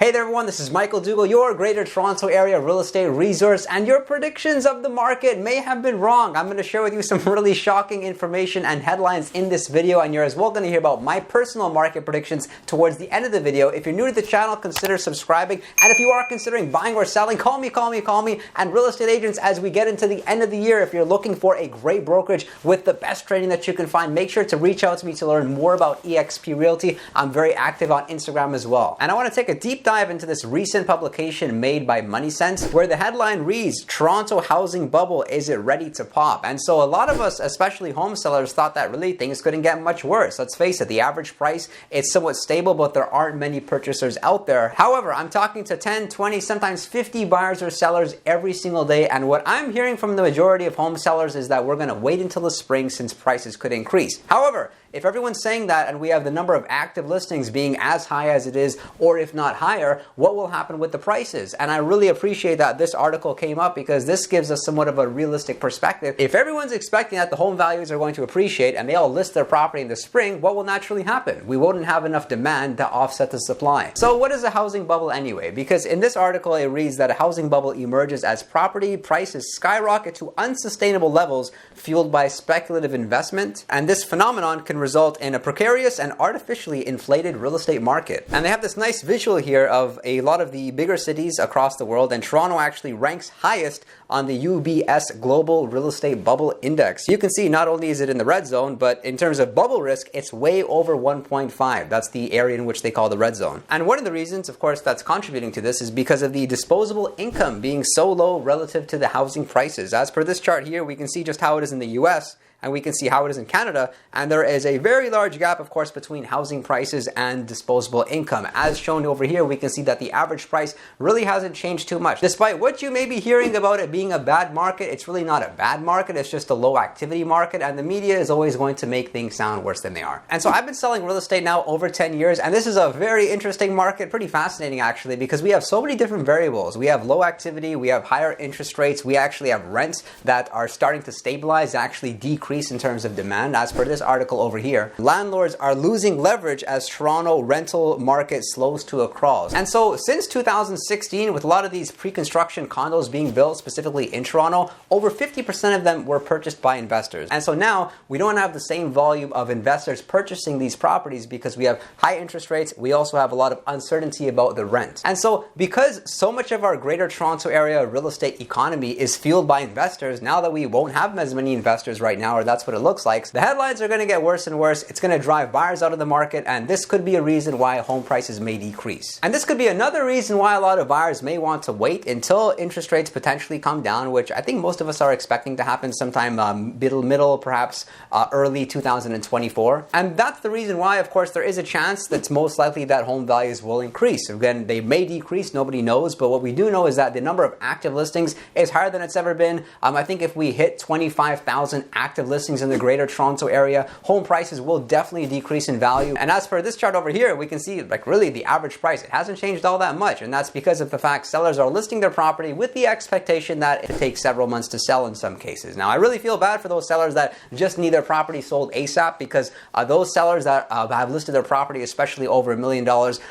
Hey there everyone, this is Michael Dougal, your Greater Toronto Area real estate resource, and your predictions of the market may have been wrong. I'm going to share with you some really shocking information and headlines in this video, and you're as well going to hear about my personal market predictions towards the end of the video. If you're new to the channel, consider subscribing, and if you are considering buying or selling, call me, and real estate agents as we get into the end of the year. If you're looking for a great brokerage with the best trading that you can find, make sure to reach out to me to learn more about eXp Realty. I'm very active on Instagram as well. And I want to take a deep dive into this recent publication made by MoneySense, where the headline reads, "Toronto housing bubble, is it ready to pop?" And so a lot of us, especially home sellers, thought that really things couldn't get much worse. Let's face it, the average price is somewhat stable, but there aren't many purchasers out there. However, I'm talking to 10, 20, sometimes 50 buyers or sellers every single day, and what I'm hearing from the majority of home sellers is that we're going to wait until the spring since prices could increase. However, if everyone's saying that and we have the number of active listings being as high as it is, or if not higher, what will happen with the prices? And I really appreciate that this article came up because this gives us somewhat of a realistic perspective. If everyone's expecting that the home values are going to appreciate and they all list their property in the spring, what will naturally happen? We won't have enough demand to offset the supply. So what is a housing bubble anyway? Because in this article it reads that a housing bubble emerges as property prices skyrocket to unsustainable levels fueled by speculative investment, and this phenomenon can result in a precarious and artificially inflated real estate market. And they have this nice visual here of a lot of the bigger cities across the world, and Toronto actually ranks highest on the UBS Global Real Estate Bubble Index. You can see not only is it in the red zone, but in terms of bubble risk, it's way over 1.5. That's the area in which they call the red zone. And one of the reasons, of course, that's contributing to this is because of the disposable income being so low relative to the housing prices. As per this chart here, we can see just how it is in the US, and we can see how it is in Canada, and there is a very large gap, of course, between housing prices and disposable income. As shown over here, we can see that the average price really hasn't changed too much. Despite what you may be hearing about it being a bad market, it's really not a bad market, it's just a low activity market, and the media is always going to make things sound worse than they are. And so I've been selling real estate now over 10 years, and this is a very interesting market, pretty fascinating actually, because we have so many different variables. We have low activity, we have higher interest rates, we actually have rents that are starting to stabilize, actually decrease in terms of demand. As per this article over here, landlords are losing leverage as Toronto rental market slows to a crawl. And so since 2016, with a lot of these pre-construction condos being built specifically in Toronto, over 50% of them were purchased by investors. And so now we don't have the same volume of investors purchasing these properties because we have high interest rates. We also have a lot of uncertainty about the rent. And so because so much of our Greater Toronto Area real estate economy is fueled by investors, now that we won't have as many investors right now, or that's what it looks like, the headlines are going to get worse and worse. It's going to drive buyers out of the market, and this could be a reason why home prices may decrease. And this could be another reason why a lot of buyers may want to wait until interest rates potentially come down, which I think most of us are expecting to happen sometime middle, perhaps early 2024. And that's the reason why, of course, there is a chance that's most likely that home values will increase. Again, they may decrease, nobody knows, but what we do know is that the number of active listings is higher than it's ever been. I think if we hit 25,000 active listings in the Greater Toronto Area, home prices will definitely decrease in value. And as per this chart over here, we can see like really the average price, it hasn't changed all that much, and that's because of the fact sellers are listing their property with the expectation that it takes several months to sell in some cases. Now I really feel bad for those sellers that just need their property sold ASAP, because those sellers that have listed their property especially over $1 million,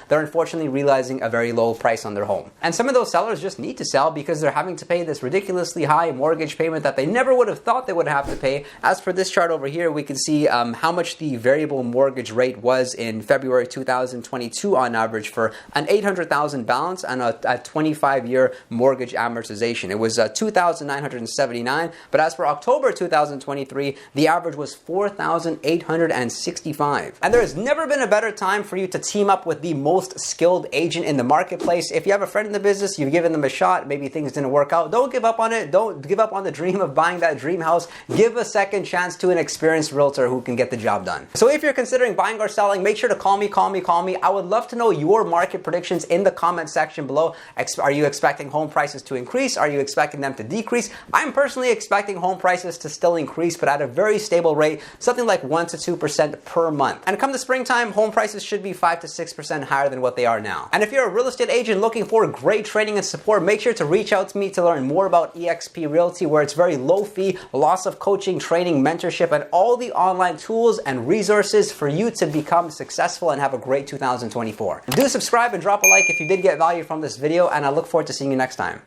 they're unfortunately realizing a very low price on their home. And some of those sellers just need to sell because they're having to pay this ridiculously high mortgage payment that they never would have thought they would have to pay. As for this chart over here, we can see how much the variable mortgage rate was in February 2022 on average for an $800,000 balance and a 25-year mortgage amortization. It was $2,979, but as for October 2023, the average was $4,865. And there has never been a better time for you to team up with the most skilled agent in the marketplace. If you have a friend in the business, you've given them a shot, maybe things didn't work out, don't give up on it. Don't give up on the dream of buying that dream house. Give a second chance to an experienced realtor who can get the job done. So if you're considering buying or selling, make sure to call me. I would love to know your market predictions in the comment section below. Are you expecting home prices to increase? Are you expecting them to decrease? I'm personally expecting home prices to still increase, but at a very stable rate, something like 1 to 2% per month. And come the springtime, home prices should be 5 to 6% higher than what they are now. And if you're a real estate agent looking for great training and support, make sure to reach out to me to learn more about eXp Realty, where it's very low fee, lots of coaching, training, training, mentorship, and all the online tools and resources for you to become successful and have a great 2024. Do subscribe and drop a like if you did get value from this video, and I look forward to seeing you next time.